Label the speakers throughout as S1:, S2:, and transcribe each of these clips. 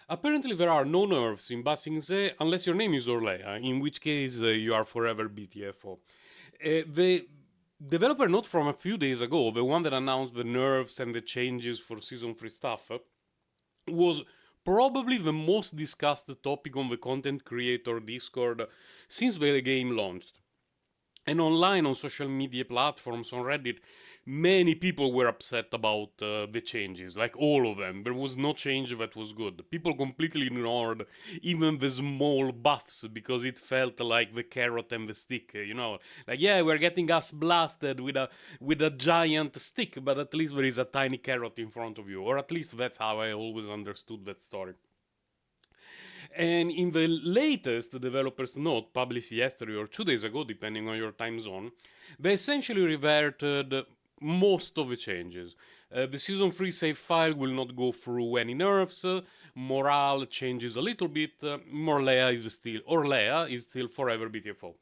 S1: Apparently, there are no nerfs in Basingse unless your name is Orlea, in which case you are forever BTFO. The developer note from a few days ago, the one that announced the nerfs and the changes for Season 3 stuff, was probably the most discussed topic on the content creator Discord since the game launched. And online on social media platforms, on Reddit, many people were upset about the changes, like all of them. There was no change that was good. People completely ignored even the small buffs because it felt like the carrot and the stick, you know. Like, yeah, we're getting us blasted with a giant stick, but at least there is a tiny carrot in front of you. Or at least that's how I always understood that story. And in the latest developer's note, published yesterday or 2 days ago, depending on your time zone, they essentially reverted most of the changes. The Season 3 save file will not go through any nerfs. Morale changes a little bit. Orlea is still forever BTFO.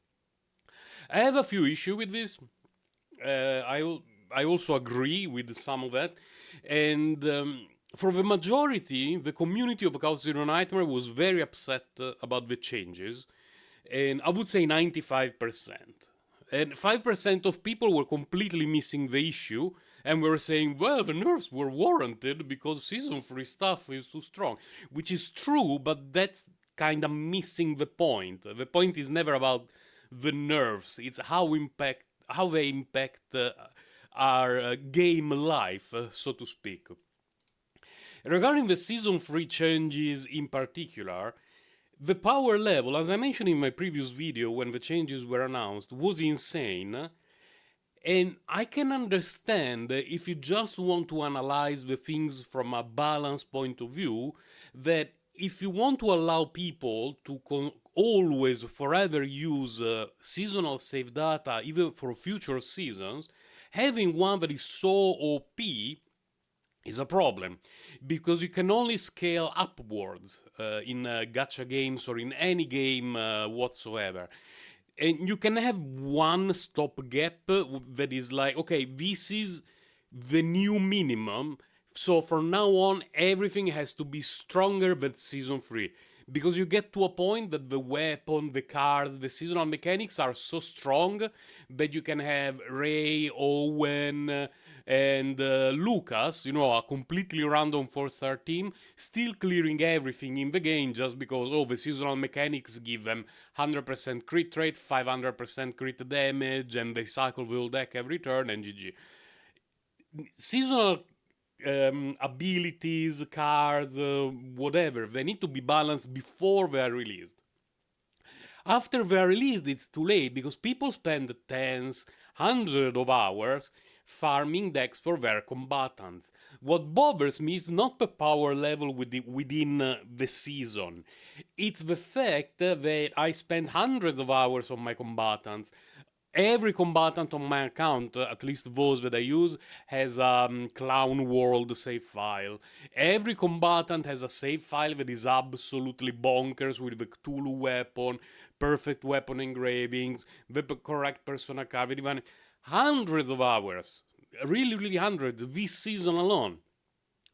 S1: I have a few issues with this. Uh, I I also agree with some of that, and for the majority, the community of Chaos Zero Nightmare was very upset about the changes, and I would say 95%. And 5% of people were completely missing the issue and were saying, well, the nerfs were warranted because Season 3 stuff is too strong. Which is true, but that's kind of missing the point. The point is never about the nerfs, it's how they impact our game life, so to speak. Regarding the Season 3 changes in particular, the power level, as I mentioned in my previous video when the changes were announced, was insane. And I can understand if you just want to analyze the things from a balanced point of view, that if you want to allow people to always forever use seasonal save data even for future seasons, having one that is so OP is a problem because you can only scale upwards in gacha games or in any game whatsoever. And you can have one stopgap that is like, okay, this is the new minimum. So from now on, everything has to be stronger than Season 3. Because you get to a point that the weapon, the cards, the seasonal mechanics are so strong that you can have Ray, Owen, and Lucas, you know, a completely random 4-star team, still clearing everything in the game just because, oh, the seasonal mechanics give them 100% crit rate, 500% crit damage, and they cycle the whole deck every turn, and GG. Seasonal abilities, cards, whatever, they need to be balanced before they are released. After they're released, it's too late because people spend tens, hundreds of hours farming decks for their combatants. What bothers me is not the power level within the season, it's the fact that I spend hundreds of hours on my combatants. Every combatant on my account, at least those that I use, has a Clown World save file. Every combatant has a save file that is absolutely bonkers with the Cthulhu weapon, perfect weapon engravings, the correct persona card, even hundreds of hours. Really, really hundreds this season alone.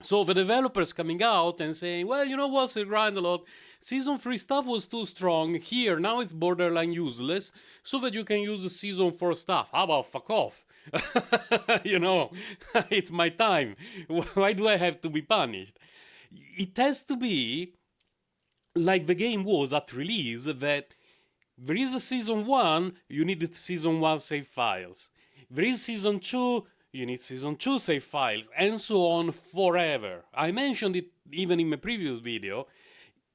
S1: So the developers coming out and saying, well, you know what, it grind a lot. Season 3 stuff was too strong. Here, now it's borderline useless, so that you can use the Season 4 stuff. How about fuck off? You know, it's my time. Why do I have to be punished? It has to be like the game was at release, that there is a Season 1, you need the Season 1 save files. There is Season 2, you need Season 2 save files, and so on forever. I mentioned it even in my previous video.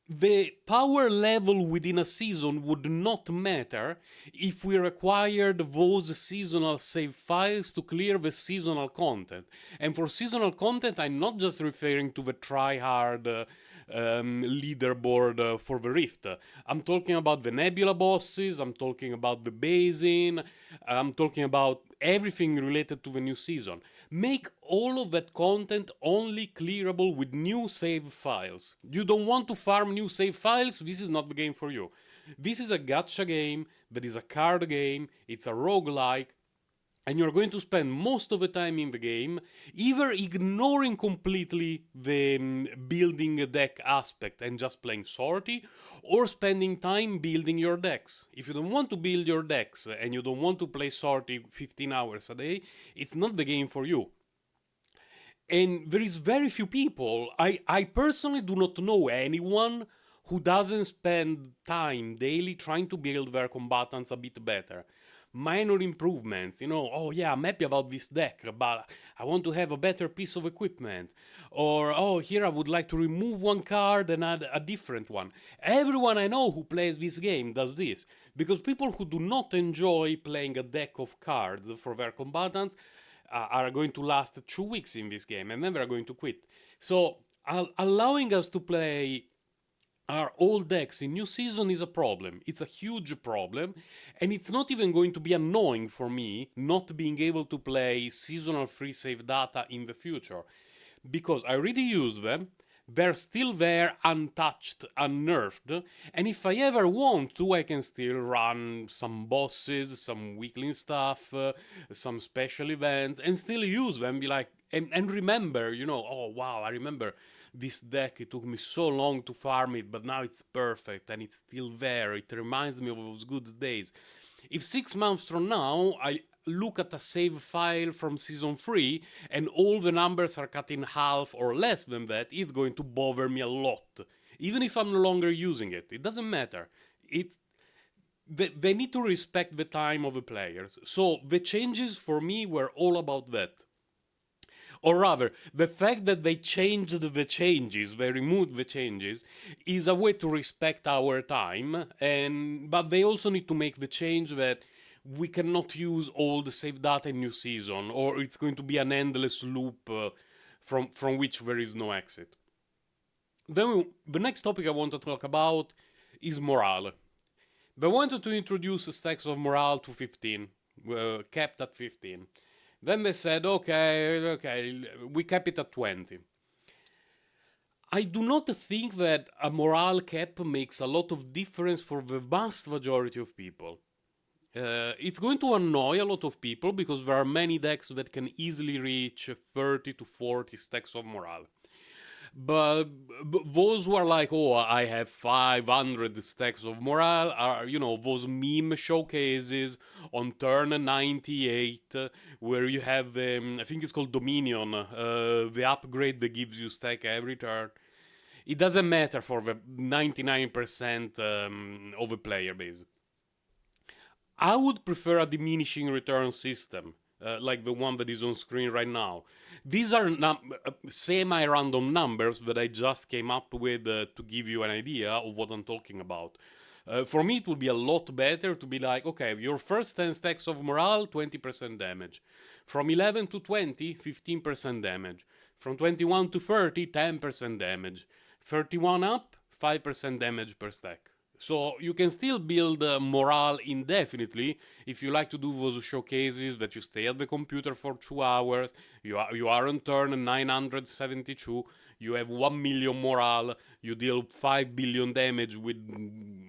S1: The power level within a season would not matter if we required those seasonal save files to clear the seasonal content. And for seasonal content, I'm not just referring to the try-hard leaderboard for the Rift. I'm talking about the Nebula bosses, I'm talking about the basin, I'm talking about everything related to the new season. Make all of that content only clearable with new save files. You don't want to farm new save files? This is not the game for you. This is a gacha game that is a card game, it's a roguelike, and you're going to spend most of the time in the game either ignoring completely the building a deck aspect and just playing sortie, or spending time building your decks. If you don't want to build your decks and you don't want to play sortie 15 hours a day, it's not the game for you. And there is very few people, I personally do not know anyone who doesn't spend time daily trying to build their combatants a bit better. Minor improvements, oh yeah, I'm happy about this deck, but I want to have a better piece of equipment. Or, oh, here I would like to remove one card and add a different one. Everyone I know who plays this game does this. Because people who do not enjoy playing a deck of cards for their combatants are going to last 2 weeks in this game and then they're going to quit. So, allowing us to play our old decks in new season is a problem. It's a huge problem, and it's not even going to be annoying for me not being able to play seasonal free save data in the future, because I already use them. They're still there, untouched, unnerved, and if I ever want to, I can still run some bosses, some weekly stuff, some special events, and still use them. Be like, and remember, oh wow, I remember this deck. It took me so long to farm it, but now it's perfect and it's still there. It reminds me of those good days. If 6 months from now I look at a save file from season 3 and all the numbers are cut in half or less than that, it's going to bother me a lot. Even if I'm no longer using it, it doesn't matter. They need to respect the time of the players. So the changes for me were all about that. Or rather, the fact that they changed the changes, they removed the changes, is a way to respect our time. But they also need to make the change that we cannot use all the save data in new season, or it's going to be an endless loop from which there is no exit. Then the next topic I want to talk about is morale. They wanted to introduce stacks of morale to 15, capped at 15. Then they said, okay, we cap it at 20. I do not think that a morale cap makes a lot of difference for the vast majority of people. It's going to annoy a lot of people because there are many decks that can easily reach 30 to 40 stacks of morale. But those who are like, oh, I have 500 stacks of morale, are, those meme showcases on turn 98, where you have, I think it's called Dominion, the upgrade that gives you stack every turn. It doesn't matter for the 99% of a player base. I would prefer a diminishing return system, like the one that is on screen right now. These are semi-random numbers that I just came up with to give you an idea of what I'm talking about. For me, it would be a lot better to be like, okay, your first 10 stacks of morale, 20% damage. From 11 to 20, 15% damage. From 21 to 30, 10% damage. 31 up, 5% damage per stack. So you can still build morale indefinitely if you like to do those showcases that you stay at the computer for 2 hours, you are on turn 972, you have 1 million morale, you deal 5 billion damage with,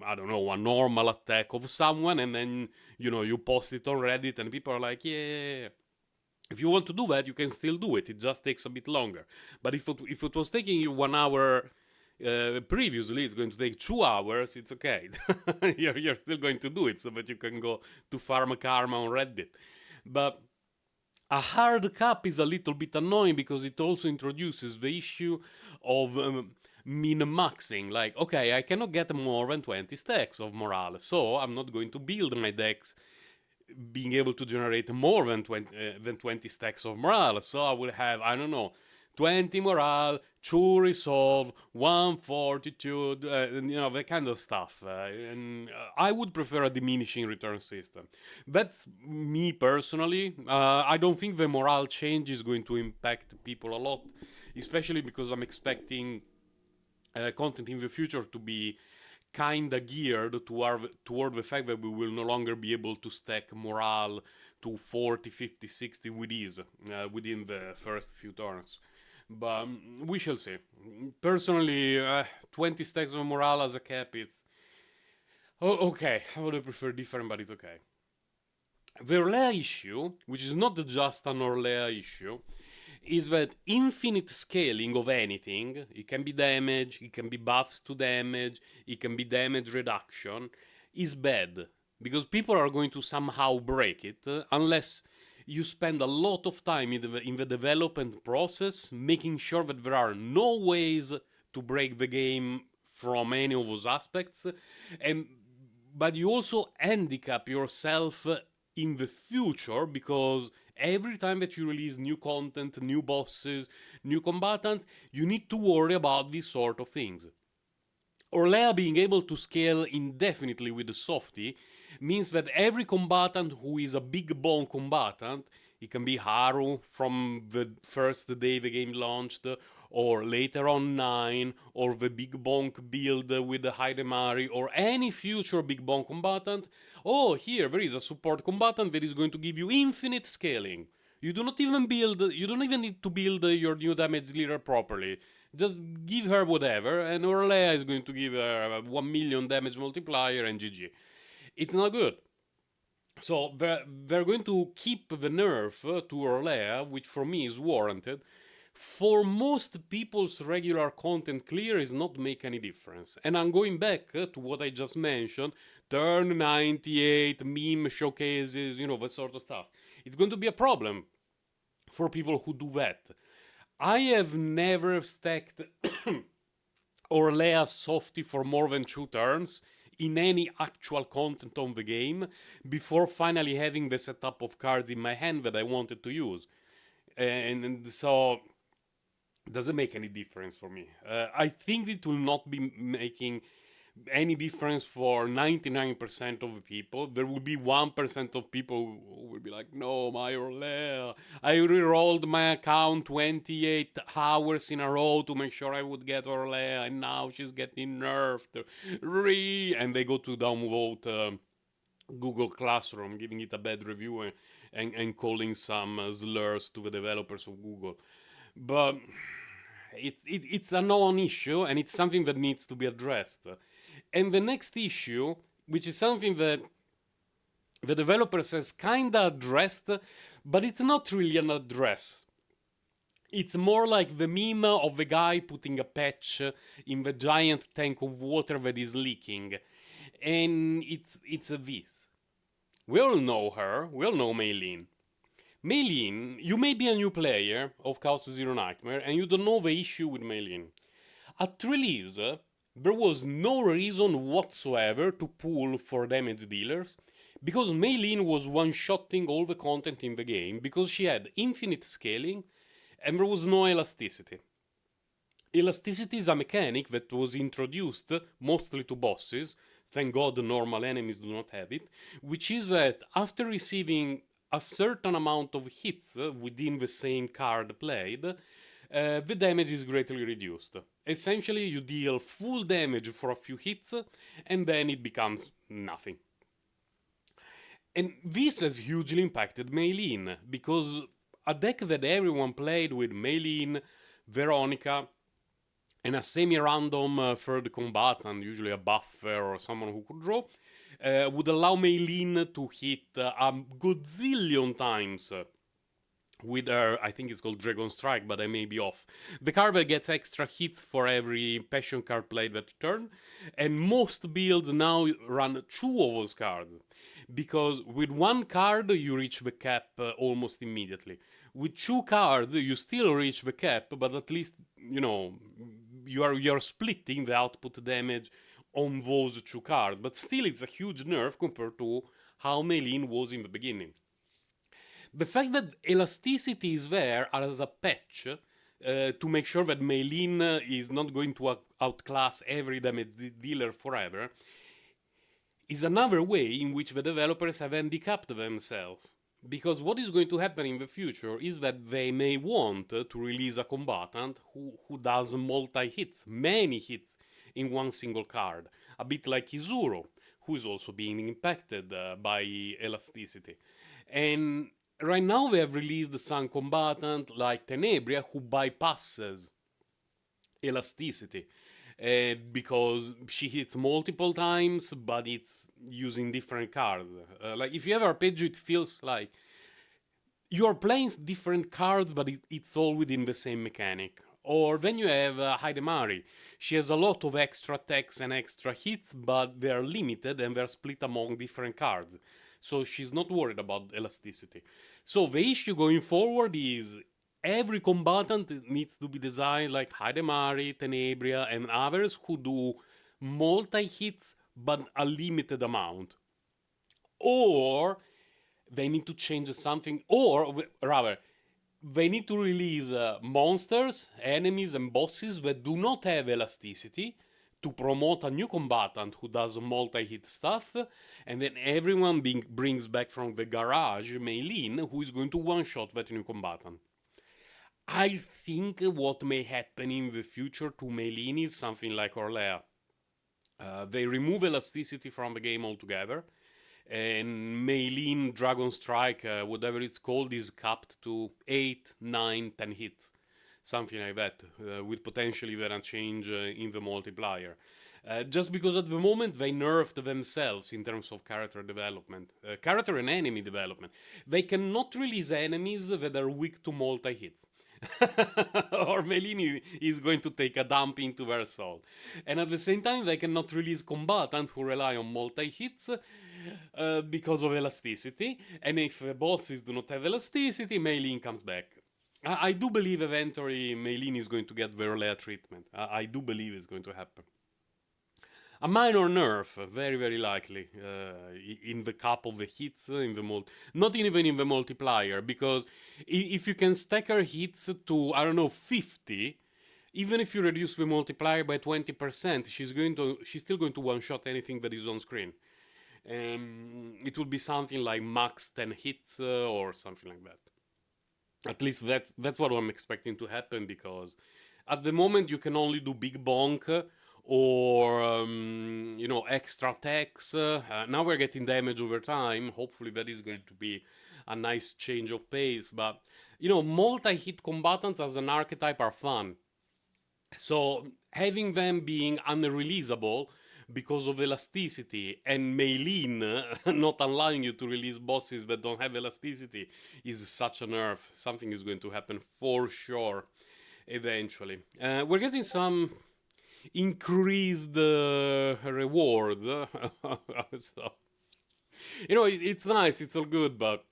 S1: I don't know, a normal attack of someone, and then, you post it on Reddit and people are like, yeah. If you want to do that, you can still do it. It just takes a bit longer. But if it was taking you 1 hour previously, it's going to take 2 hours. It's okay. you're still going to do it so that you can go to farm karma on Reddit. But a hard cap is a little bit annoying because it also introduces the issue of min-maxing. Like, okay, I cannot get more than 20 stacks of morale, so I'm not going to build my decks being able to generate more than 20 stacks of morale. So I will have, I don't know, 20 morale, 2 resolve, 1 fortitude, that kind of stuff. And I would prefer a diminishing return system. That's me personally. I don't think the morale change is going to impact people a lot, especially because I'm expecting content in the future to be kinda geared toward the fact that we will no longer be able to stack morale to 40, 50, 60 with ease within the first few turns. But we shall see. Personally, 20 stacks of morale as a cap, it's... okay, I would have preferred different, but it's okay. The Orlea issue, which is not just an Orlea issue, is that infinite scaling of anything, it can be damage, it can be buffs to damage, it can be damage reduction, is bad. Because people are going to somehow break it unless you spend a lot of time in the development process making sure that there are no ways to break the game from any of those aspects, and but you also handicap yourself in the future because every time that you release new content, new bosses, new combatants, you need to worry about these sort of things. Orlea being able to scale indefinitely with the softy means that every combatant who is a big bone combatant, it can be Haru from the first day the game launched, or later on 9, or the big bonk build with the Hidemari, or any future big bonk combatant. Oh, here there is a support combatant that is going to give you infinite scaling. You don't even need to build your new damage dealer properly. Just give her whatever, and Orlea is going to give her a 1 million damage multiplier and GG. It's not good. So they're going to keep the nerf to Orlea, which for me is warranted. For most people's regular content, clear is not make any difference. And I'm going back to what I just mentioned, turn 98, meme showcases, that sort of stuff. It's going to be a problem for people who do that. I have never stacked Orlea Softy for more than 2 turns in any actual content on the game before finally having the setup of cards in my hand that I wanted to use. And so it doesn't make any difference for me. I think it will not be making any difference for 99% of the people. There will be 1% of people who will be like, no, my Orlea. I re-rolled my account 28 hours in a row to make sure I would get Orlea, and now she's getting nerfed. And they go to downvote Google Classroom, giving it a bad review and calling some slurs to the developers of Google. But it's a known issue, and it's something that needs to be addressed. And the next issue, which is something that the developers has kinda addressed, but it's not really an address. It's more like the meme of the guy putting a patch in the giant tank of water that is leaking. And it's this. We all know her, we all know Meilin. Meilin, you may be a new player of Chaos Zero Nightmare and you don't know the issue with Meilin. At release, there was no reason whatsoever to pull for damage dealers because Meilin was one-shotting all the content in the game because she had infinite scaling and there was no elasticity. Elasticity is a mechanic that was introduced mostly to bosses, thank god normal enemies do not have it, which is that after receiving a certain amount of hits within the same card played, the damage is greatly reduced. Essentially, you deal full damage for a few hits, and then it becomes nothing. And this has hugely impacted Meilin, because a deck that everyone played with Meilin, Veronica, and a semi-random third combatant, usually a buffer or someone who could draw, would allow Meilin to hit a godzillion times with her, I think it's called Dragon Strike, but I may be off. The card that gets extra hits for every passion card played that turn, and most builds now run 2 of those cards. Because with 1 card you reach the cap almost immediately. With 2 cards you still reach the cap, but at least, you're splitting the output damage on those 2 cards. But still it's a huge nerf compared to how Meilin was in the beginning. The fact that elasticity is there as a patch to make sure that Meilin is not going to outclass every damage dealer forever is another way in which the developers have handicapped themselves. Because what is going to happen in the future is that they may want to release a combatant who does multi-hits, many hits in one single card. A bit like Izuru, who is also being impacted by elasticity. And right now they have released some combatant like Tenebria who bypasses elasticity. because she hits multiple times, but it's using different cards. Like if you have arpeggio, it feels like you're playing different cards, but it's all within the same mechanic. Or then you have Haidemari. She has a lot of extra attacks and extra hits, but they're limited and they're split among different cards. So she's not worried about elasticity. So the issue going forward is every combatant needs to be designed like Haidemari, Tenebria, and others who do multi hits but a limited amount. Or they need to change something, or rather, they need to release monsters, enemies, and bosses that do not have elasticity to promote a new combatant who does multi-hit stuff, and then everyone brings back from the garage Meilin, who is going to one-shot that new combatant. I think what may happen in the future to Meilin is something like Orlea. They remove elasticity from the game altogether, and Meilin Dragon Strike, whatever it's called, is capped to 8, 9, 10 hits. Something like that, with potentially even a change in the multiplier. Just because at the moment they nerfed themselves in terms of character development, character and enemy development. They cannot release enemies that are weak to multi hits. Or Melini is going to take a dump into their soul. And at the same time, they cannot release combatants who rely on multi hits because of elasticity. And if bosses do not have elasticity, Meilin comes back. I do believe eventually Meilin is going to get Verolea treatment. I do believe it's going to happen. A minor nerf, very very likely, in the cap of the hits, in the not even in the multiplier, because if you can stack her hits to I don't know 50, even if you reduce the multiplier by 20%, she's still going to one shot anything that is on screen. It will be something like max 10 hits or something like that. At least that's what I'm expecting to happen, because at the moment you can only do big bonk or extra attacks. Now we're getting damage over time. Hopefully that is going to be a nice change of pace. But multi-hit combatants as an archetype are fun. So having them being unreleasable because of elasticity, and Meilin not allowing you to release bosses that don't have elasticity is such a nerf. Something is going to happen for sure eventually. We're getting some increased rewards. So, it's nice, it's all good, but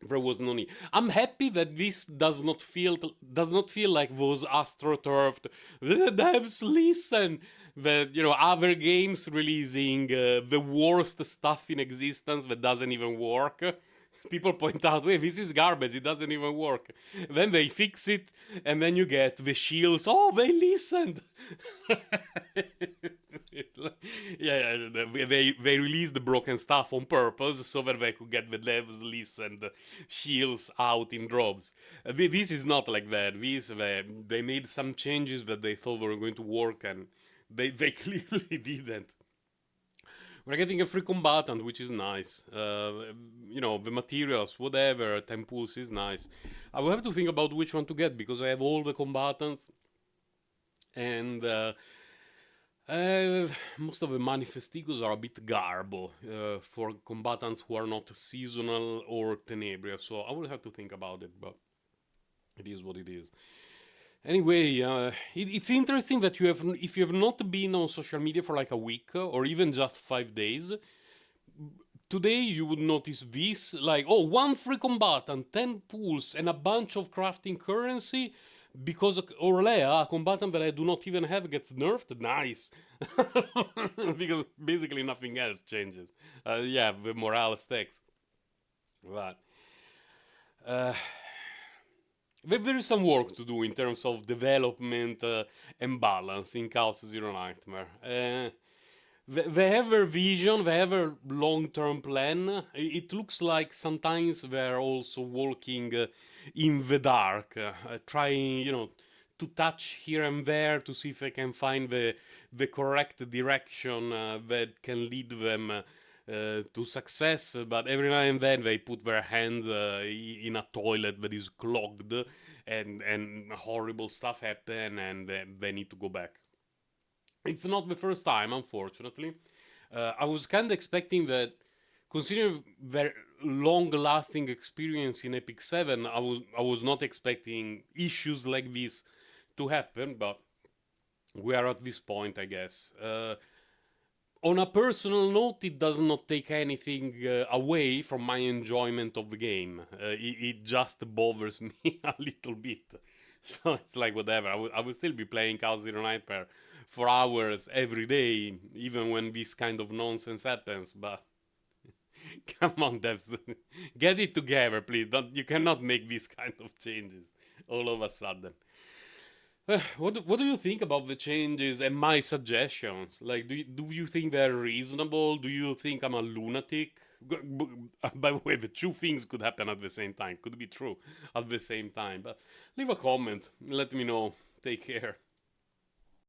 S1: there was no need. I'm happy that this does not feel like those astroturfed the devs listen, that other games releasing the worst stuff in existence that doesn't even work. People point out, wait, this is garbage, it doesn't even work. Then they fix it, and then you get the shields. Oh, they listened. Yeah, they released the broken stuff on purpose so that they could get the devs listened shields out in drops. This is not like that. They made some changes that they thought were going to work, and they clearly didn't. We're getting a free combatant, which is nice. The materials, whatever, temples is nice. I will have to think about which one to get, because I have all the combatants, and most of the manifestigos are a bit garbo for combatants who are not seasonal or tenebria. So I will have to think about it, but it is what it is. Anyway, it's interesting that if you have not been on social media for like a week or even just 5 days, today you would notice this, like, oh, one free combatant, 10 pools, and a bunch of crafting currency because Orlea, a combatant that I do not even have, gets nerfed. Nice. Because basically nothing else changes. Yeah, the morale stacks. But there is some work to do in terms of development and balance in Chaos Zero Nightmare. They have their vision, they have a long-term plan. It looks like sometimes they're also walking in the dark, trying, to touch here and there to see if they can find the correct direction that can lead them to success. But every now and then they put their hands in a toilet that is clogged, and horrible stuff happen, and they need to go back. It's not the first time, unfortunately. I was kind of expecting that, considering their long-lasting experience in Epic 7, I was not expecting issues like this to happen, but we are at this point, I guess. On a personal note, it does not take anything away from my enjoyment of the game. It just bothers me a little bit. So it's like whatever. I would still be playing Chaos Zero Nightmare for hours every day, even when this kind of nonsense happens. But come on, devs, get it together, please. Don't, you cannot make these kind of changes all of a sudden. What do you think about the changes and my suggestions? Like, do you think they're reasonable? Do you think I'm a lunatic? By the way, the two things could happen at the same time. Could be true at the same time. But leave a comment. Let me know. Take care.